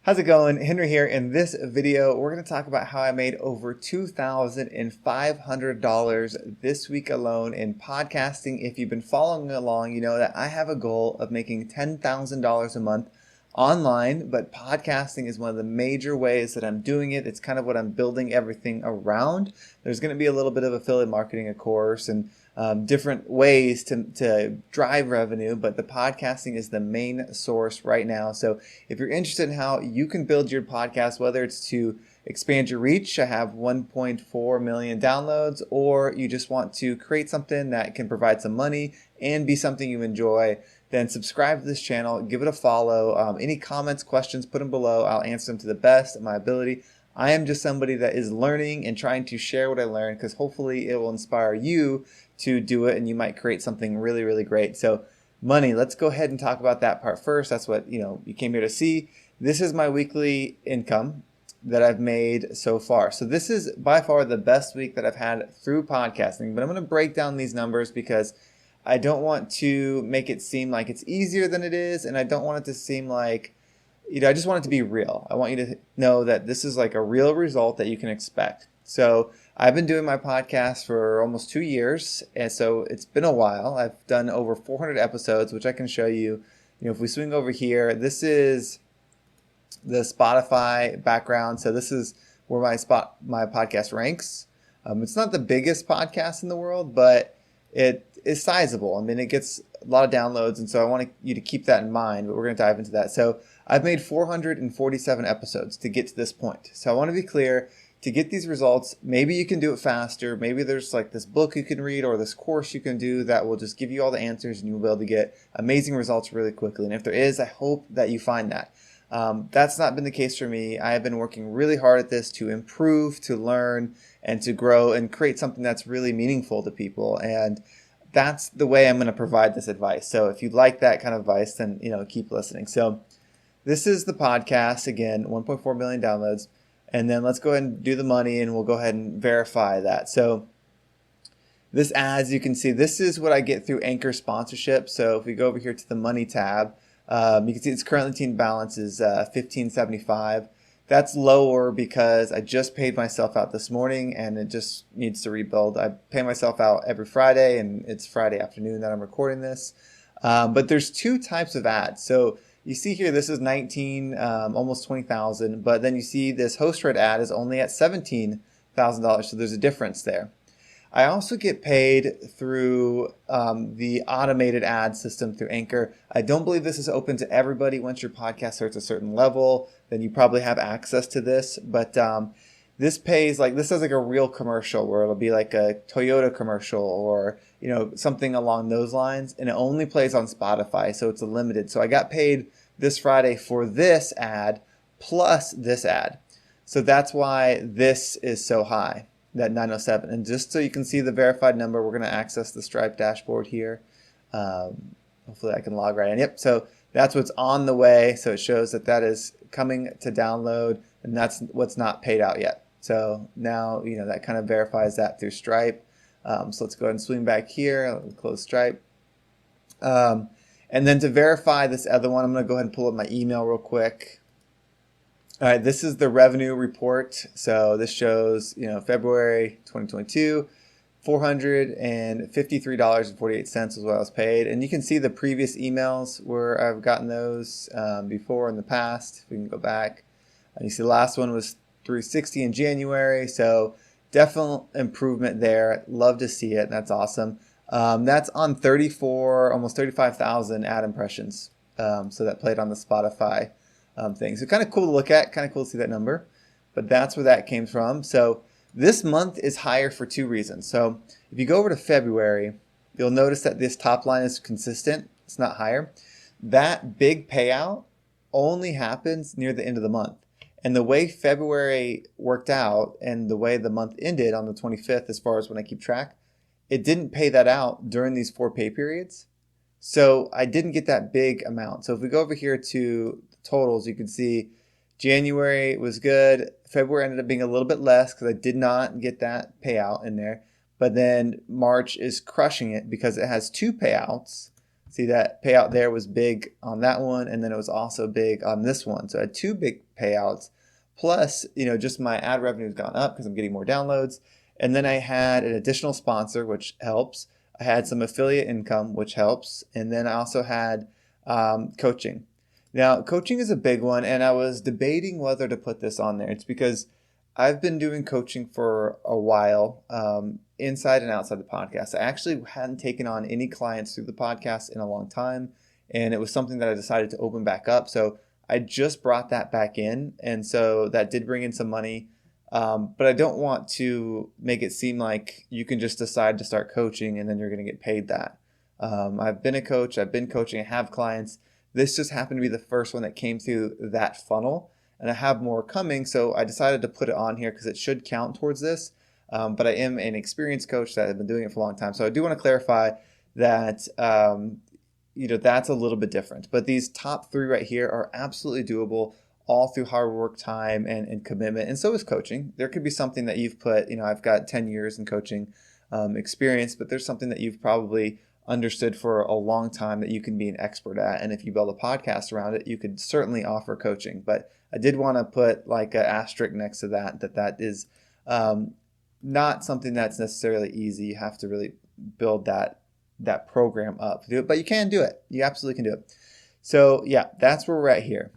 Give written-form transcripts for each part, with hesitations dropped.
How's it going? Henry here. In this video, we're going to talk about how I made over $2,500 this week alone in podcasting. If you've been following along, you know that I have a goal of making $10,000 a month online, but podcasting is one of the major ways that I'm doing it. It's kind of what I'm building everything around. There's going to be a little bit of affiliate marketing, of course, and different ways to drive revenue, but the podcasting is the main source right now. So if you're interested in how you can build your podcast, whether it's to expand your reach, I have 1.4 million downloads, or you just want to create something that can provide some money and be something you enjoy, then subscribe to this channel, give it a follow. Any comments, questions, put them below. I'll answer them to the best of my ability. I am just somebody that is learning and trying to share what I learned, because hopefully it will inspire you to do it and you might create something really, really great. So money, let's go ahead and talk about that part first. That's what you came here to see. This is my weekly income that I've made so far. So this is by far the best week that I've had through podcasting, but I'm going to break down these numbers because I don't want to make it seem like it's easier than it is, and I don't want it to seem like, I just want it to be real. I want you to know that this is like a real result that you can expect. So I've been doing my podcast for almost 2 years, and so it's been a while. I've done over 400 episodes, which I can show you. If we swing over here, this is the Spotify background. So this is where my podcast ranks. It's not the biggest podcast in the world, but it is sizable. I mean, it gets a lot of downloads, and so I want you to keep that in mind, but we're going to dive into that. So I've made 447 episodes to get to this point. So I want to be clear, to get these results, maybe you can do it faster. Maybe there's like this book you can read or this course you can do that will just give you all the answers and you'll be able to get amazing results really quickly. And if there is, I hope that you find that. That's not been the case for me. I have been working really hard at this to improve, to learn, and to grow and create something that's really meaningful to people. And that's the way I'm going to provide this advice. So if you like that kind of advice, then keep listening. So this is the podcast. Again, 1.4 million downloads. And then let's go ahead and do the money, and we'll go ahead and verify that. So this, as you can see, this is what I get through Anchor sponsorship. So if we go over here to the money tab, you can see its current team balance is $15.75. That's lower because I just paid myself out this morning and it just needs to rebuild. I pay myself out every Friday, and it's Friday afternoon that I'm recording this. But there's two types of ads. So you see here, this is 19, almost 20,000, but then you see this host read ad is only at $17,000. So there's a difference there. I also get paid through the automated ad system through Anchor. I don't believe this is open to everybody. Once your podcast starts a certain level, then you probably have access to this. But this pays this is like a real commercial where it'll be like a Toyota commercial or something along those lines, and it only plays on Spotify, so it's a limited. So I got paid this Friday for this ad plus this ad. So that's why this is so high, that 907. And just so you can see the verified number, we're going to access the Stripe dashboard here. Hopefully I can log right in. Yep, so that's what's on the way. So it shows that is coming to download, and that's what's not paid out yet. So now, that kind of verifies that through Stripe. So let's go ahead and swing back here. I'll close Stripe. And then to verify this other one, I'm going to go ahead and pull up my email real quick. All right, this is the revenue report. So this shows, February 2022, $453.48 is what I was paid. And you can see the previous emails where I've gotten those before in the past. If we can go back, you see the last one was $360 in January. So definite improvement there. Love to see it. That's awesome. That's on almost 35,000 ad impressions. So that played on the Spotify thing. So kind of cool to look at, kind of cool to see that number, but that's where that came from. So this month is higher for two reasons. So if you go over to February, you'll notice that this top line is consistent. It's not higher. That big payout only happens near the end of the month. And the way February worked out and the way the month ended on the 25th, as far as when I keep track, it didn't pay that out during these 4 pay periods. So I didn't get that big amount. So if we go over here to totals, you can see January was good. February ended up being a little bit less because I did not get that payout in there. But then March is crushing it because it has 2 payouts. See that payout there was big on that one, and then it was also big on this one. So I had two big payouts. Plus, just my ad revenue has gone up because I'm getting more downloads. And then I had an additional sponsor, which helps. I had some affiliate income, which helps. And then I also had coaching. Now, coaching is a big one, and I was debating whether to put this on there. It's because I've been doing coaching for a while, inside and outside the podcast. I actually hadn't taken on any clients through the podcast in a long time, and it was something that I decided to open back up. So I just brought that back in, and so that did bring in some money. But I don't want to make it seem like you can just decide to start coaching and then you're going to get paid that. I've been a coach, I've been coaching, I have clients. This just happened to be the first one that came through that funnel, and I have more coming. So I decided to put it on here because it should count towards this. But I am an experienced coach that has been doing it for a long time. So I do want to clarify that, that's a little bit different. But these top three right here are absolutely doable, all through hard work, time, and commitment. And so is coaching. There could be something that you've put, I've got 10 years in coaching experience, but there's something that you've probably understood for a long time that you can be an expert at. And if you build a podcast around it, you could certainly offer coaching. But I did want to put like an asterisk next to that is not something that's necessarily easy. You have to really build that program up to do it, but you can do it. You absolutely can do it. So yeah, that's where we're at here.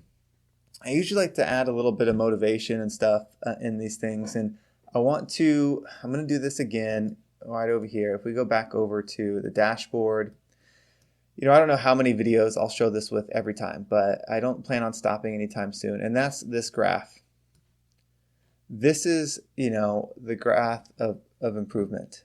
I usually like to add a little bit of motivation and stuff in these things. And I'm going to do this again right over here. If we go back over to the dashboard, I don't know how many videos I'll show this with every time, but I don't plan on stopping anytime soon. And that's this graph. This is, the graph of improvement.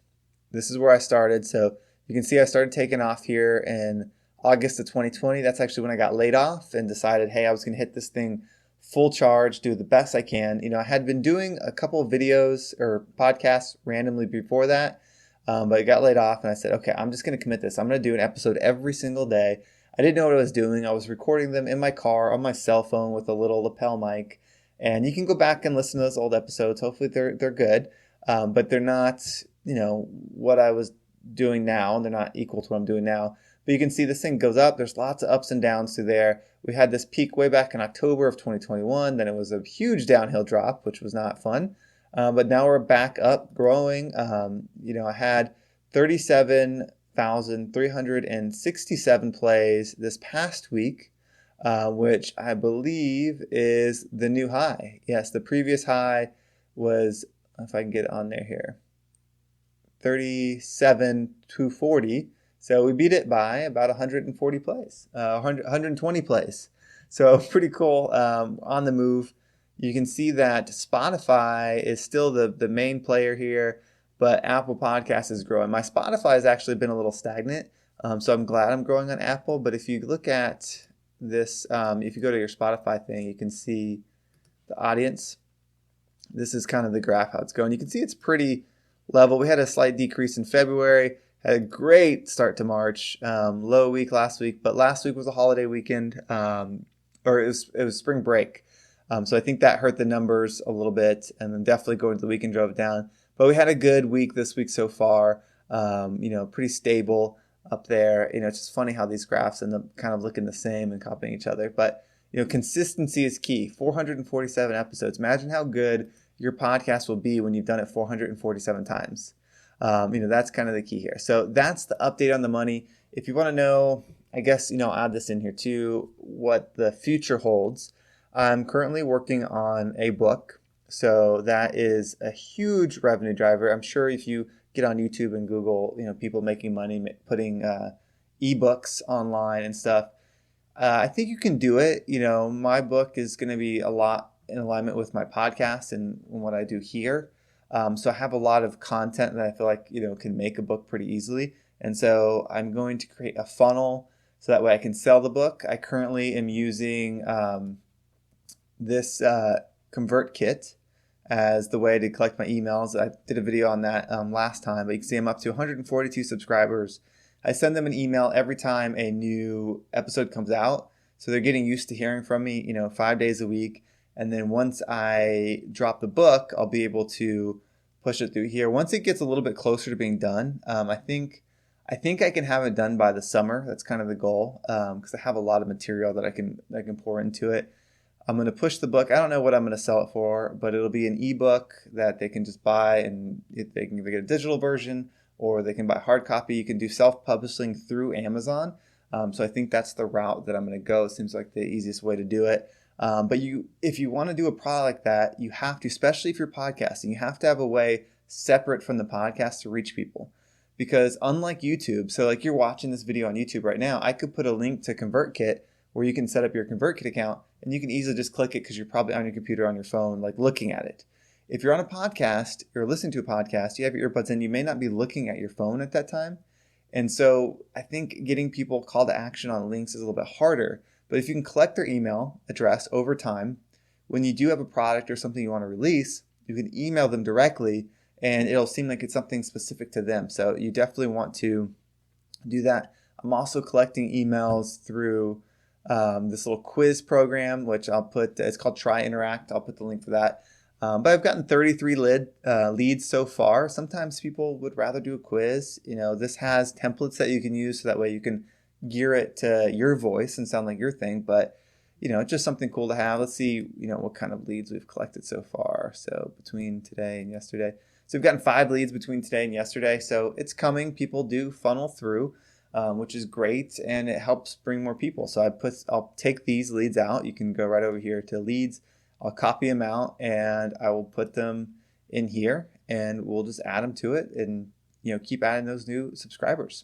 This is where I started. So you can see I started taking off here in August of 2020. That's actually when I got laid off and decided, hey, I was going to hit this thing full charge, do the best I can. I had been doing a couple of videos or podcasts randomly before that, but I got laid off and I said, okay, I'm just going to commit this. I'm going to do an episode every single day. I didn't know what I was doing. I was recording them in my car on my cell phone with a little lapel mic. And you can go back and listen to those old episodes. Hopefully they're good, but they're not, what I was doing now, and they're not equal to what I'm doing now. But you can see this thing goes up. There's lots of ups and downs through there. We had this peak way back in October of 2021. Then it was a huge downhill drop, which was not fun. But now we're back up, growing. I had 37,367 plays this past week, which I believe is the new high. Yes, the previous high was, if I can get it on there here, 37,240. So we beat it by about 140 plays, 120 plays. So pretty cool, on the move. You can see that Spotify is still the main player here, but Apple Podcasts is growing. My Spotify has actually been a little stagnant, so I'm glad I'm growing on Apple. But if you look at this, if you go to your Spotify thing, you can see the audience. This is kind of the graph how it's going. You can see it's pretty level. We had a slight decrease in February. Had a great start to March. Low week last week, but last week was a holiday weekend, or it was spring break. So I think that hurt the numbers a little bit, and then definitely going to the weekend drove it down. But we had a good week this week so far. Pretty stable up there. It's just funny how these graphs end up kind of looking the same and copying each other. But consistency is key. 447 episodes. Imagine how good your podcast will be when you've done it 447 times. That's kind of the key here. So that's the update on the money. If you want to know, I guess, I'll add this in here too, what the future holds. I'm currently working on a book. So that is a huge revenue driver. I'm sure if you get on YouTube and Google, people making money, putting ebooks online and stuff, I think you can do it. My book is going to be a lot in alignment with my podcast and what I do here. So I have a lot of content that I feel like, can make a book pretty easily. And so I'm going to create a funnel so that way I can sell the book. I currently am using this Convert Kit as the way to collect my emails. I did a video on that last time, but you can see I'm up to 142 subscribers. I send them an email every time a new episode comes out. So they're getting used to hearing from me, 5 days a week. And then once I drop the book, I'll be able to push it through here. Once it gets a little bit closer to being done, I I think I can have it done by the summer. That's kind of the goal, because I have a lot of material that I can pour into it. I'm going to push the book. I don't know what I'm going to sell it for, but it'll be an ebook that they can just buy, and they can either get a digital version or they can buy hard copy. You can do self-publishing through Amazon. So I think that's the route that I'm going to go. It seems like the easiest way to do it. But if you want to do a product like that, you have to, especially if you're podcasting, you have to have a way separate from the podcast to reach people. Because unlike YouTube, so like you're watching this video on YouTube right now, I could put a link to ConvertKit where you can set up your ConvertKit account, and you can easily just click it because you're probably on your computer, on your phone, like looking at it. If you're on a podcast or listening to a podcast, you have your earbuds in, you may not be looking at your phone at that time. And so I think getting people call to action on links is a little bit harder. But if you can collect their email address over time, when you do have a product or something you want to release, you can email them directly and it'll seem like it's something specific to them. So you definitely want to do that. I'm also collecting emails through this little quiz program, which I'll put, it's called Try Interact. I'll put the link for that. But I've gotten 33 leads so far. Sometimes people would rather do a quiz. This has templates that you can use so that way you can gear it to your voice and sound like your thing. But, it's just something cool to have. Let's see, what kind of leads we've collected so far. So between today and yesterday. So we've gotten 5 leads between today and yesterday. So it's coming. People do funnel through, which is great, and it helps bring more people. So I'll take these leads out. You can go right over here to leads. I'll copy them out and I will put them in here, and we'll just add them to it and keep adding those new subscribers.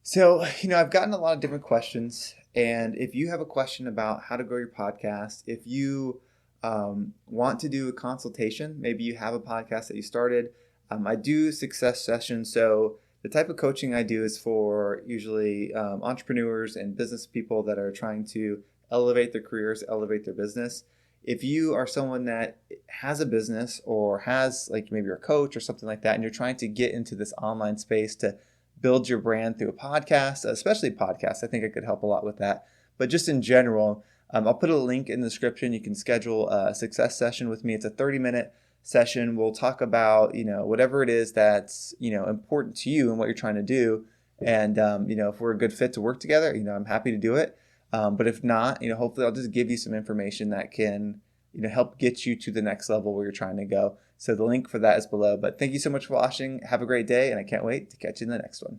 So, I've gotten a lot of different questions, and if you have a question about how to grow your podcast, if you want to do a consultation, maybe you have a podcast that you started, I do success sessions. So the type of coaching I do is for usually entrepreneurs and business people that are trying to elevate their careers, elevate their business. If you are someone that has a business or has, like, maybe you're a coach or something like that, and you're trying to get into this online space to build your brand through a podcast, especially podcasts, I think I could help a lot with that. But just in general, I'll put a link in the description. You can schedule a success session with me. It's a 30-minute session. We'll talk about, whatever it is that's, important to you and what you're trying to do. And, if we're a good fit to work together, I'm happy to do it. But if not, hopefully I'll just give you some information that can, help get you to the next level where you're trying to go. So the link for that is below. But thank you so much for watching. Have a great day, and I can't wait to catch you in the next one.